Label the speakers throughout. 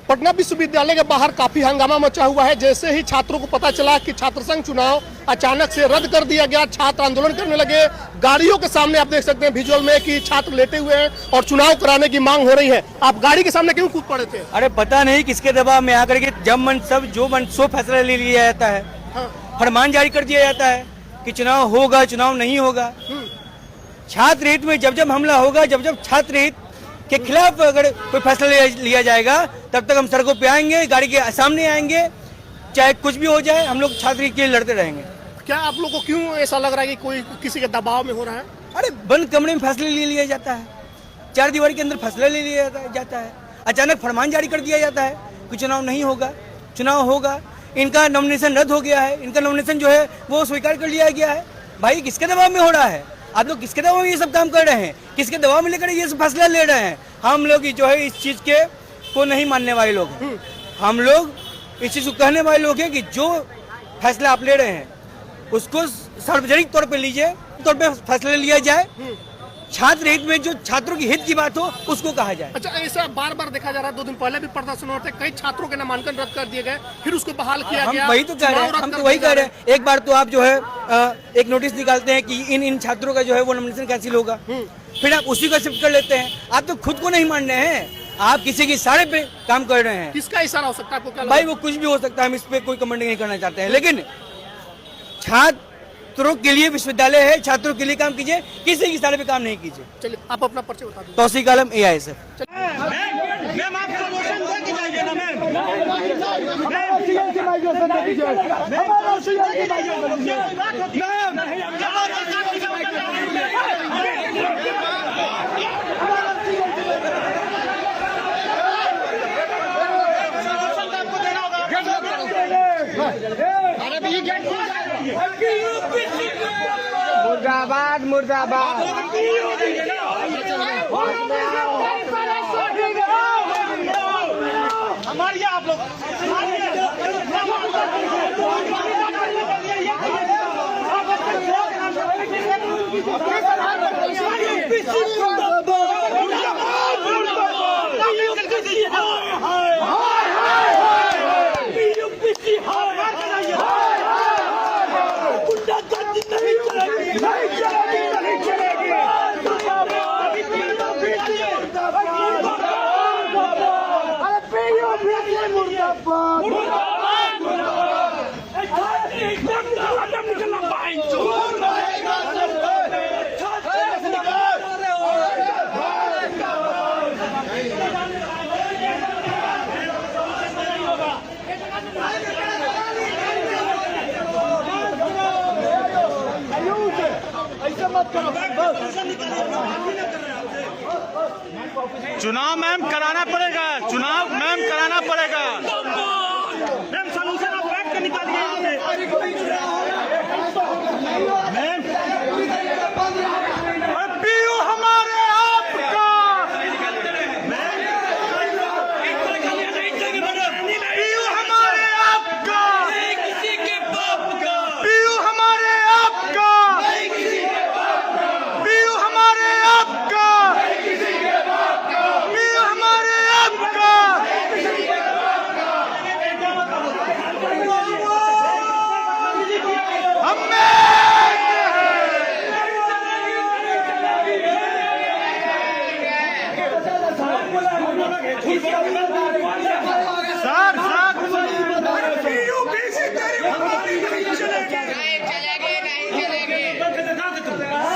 Speaker 1: पटना विश्वविद्यालय के बाहर काफी हंगामा मचा हुआ है। जैसे ही छात्रों को पता चला कि छात्र संघ चुनाव अचानक से रद्द कर दिया गया, छात्र आंदोलन करने लगे। गाड़ियों के सामने आप देख सकते हैं विजुअल में कि छात्र लेटे हुए हैं और चुनाव कराने की मांग हो रही है। आप गाड़ी के सामने क्यों कूद पड़े थे?
Speaker 2: अरे पता नहीं किसके दबाव में आकर के जब मन सब जो मन सो फैसला ले लिया जाता है। फरमान जारी कर दिया जाता है कि चुनाव होगा, चुनाव नहीं होगा। छात्र हित में जब जब हमला होगा, जब जब छात्र हित के खिलाफ अगर कोई फैसला लिया जाएगा, तब तक हम सड़कों पे आएंगे, गाड़ी के सामने आएंगे, चाहे कुछ भी हो जाए, हम लोग छात्र के लिए लड़ते रहेंगे।
Speaker 1: क्या आप लोग को क्यों ऐसा लग रहा है कि कोई किसी के दबाव में हो रहा है?
Speaker 2: अरे बंद कमरे में फैसले ले लिया जाता है, चार दीवारी के अंदर फैसला ले लिया जाता है। अचानक फरमान जारी कर दिया जाता है कि चुनाव नहीं होगा, चुनाव होगा। इनका नॉमिनेशन रद्द हो गया है, इनका नॉमिनेशन जो है वो स्वीकार कर लिया गया है। भाई किसके दबाव में हो रहा है? आप लोग किसके दबाव में ये सब काम कर रहे हैं? किसके दबाव में लेकर ये सब फैसला ले रहे हैं? हम लोग जो है इस चीज के को नहीं मानने वाले लोग हैं। हम लोग इस चीज को कहने वाले लोग हैं कि जो फैसला आप ले रहे हैं उसको सार्वजनिक तौर पे लीजिए, तौर पे फैसला लिया जाए। छात्र हित में जो छात्रों की हित की बात हो उसको कहा जाए।
Speaker 1: अच्छा, ऐसा बार बार देखा जा रहा है। 2 दिन पहले भी प्रदर्शन हुए थे, कई छात्रों के नामांकन रद्द कर दिए गए, फिर उसको बहाल किया गया।
Speaker 2: हम वही तो कह रहे हैं, हम तो वही कह रहे हैं। एक बार तो आप जो है एक नोटिस निकालते हैं कि इन छात्रों का जो है वो नॉमिनेशन कैंसिल होगा, फिर आप उसी को एक्सेप्ट कर लेते हैं। आप तो खुद को नहीं मान रहे हैं, आप किसी के इशारे पे काम कर रहे हैं।
Speaker 1: किसका इशारा हो सकता है आपको?
Speaker 2: भाई वो कुछ भी हो सकता है, हम इस पे कोई कमेंट नहीं करना चाहते हैं। लेकिन छात्रों के लिए विश्वविद्यालय है, छात्रों के लिए काम कीजिए, किसी की इशारे पे काम नहीं कीजिए।
Speaker 1: चलिए आप अपना परिचय बता दीजिए।
Speaker 2: तौसीक आलम, AISF।
Speaker 3: मुर्दाबाद मुर्दाबाद।
Speaker 1: हमारे आप लोग
Speaker 4: चुनाव मैम कराना पड़ेगा, चुनाव मैम कराना पड़ेगा। मैम सॉल्यूशन आप बैठ के निकालिए। मैम पीयू हमारे आपका, पीयू हमारे आपका, पीयू हमारे आपका, पीयू हमारे आपका, पीयू हमारे आपका।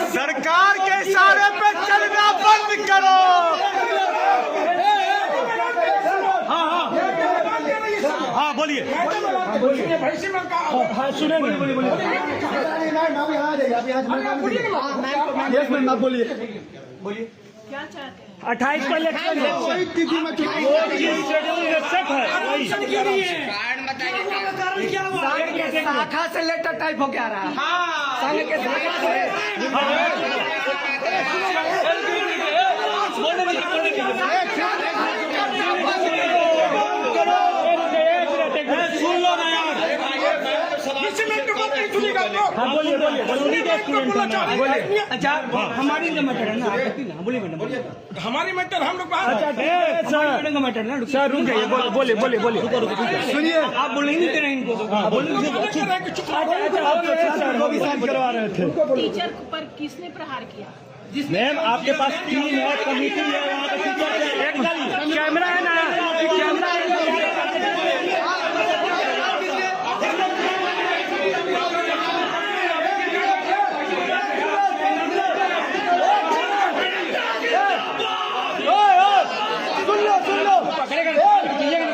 Speaker 4: सरकार के इशारे पे चलना बंद करो। हाँ बोलिए। हाँ सुने बोलिए। बोलिए
Speaker 5: क्या चाहते हैं?
Speaker 4: 28 को इलेक्शन है,
Speaker 3: शाखा से लेटर टाइप हो क्या रहा? संघ के
Speaker 4: सुन लो ना यार। बलूनी के स्टूडेंट हैं ना।
Speaker 2: बोलिए। अच्छा हमारी जो मैटर है ना आपत्ति ना बोलिए मैडम बोलिए।
Speaker 5: हमारी मैटर हम लोग
Speaker 2: अच्छा मैडम का मैटर ना सर रुक जाइए बोलिए बोलिए बोलिए सुनिए आप बोल नहीं दे रहे इनको
Speaker 4: करवा रहे थे
Speaker 6: टीचर पर किसने प्रहार किया?
Speaker 4: मैम आपके पास टीम है, कमेटी है, वहाँ पे टीचर एकदम कैमरा है ना, कैमरा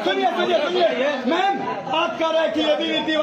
Speaker 5: सुनिए मैम आप कह रहे हैं कि ये भी नीति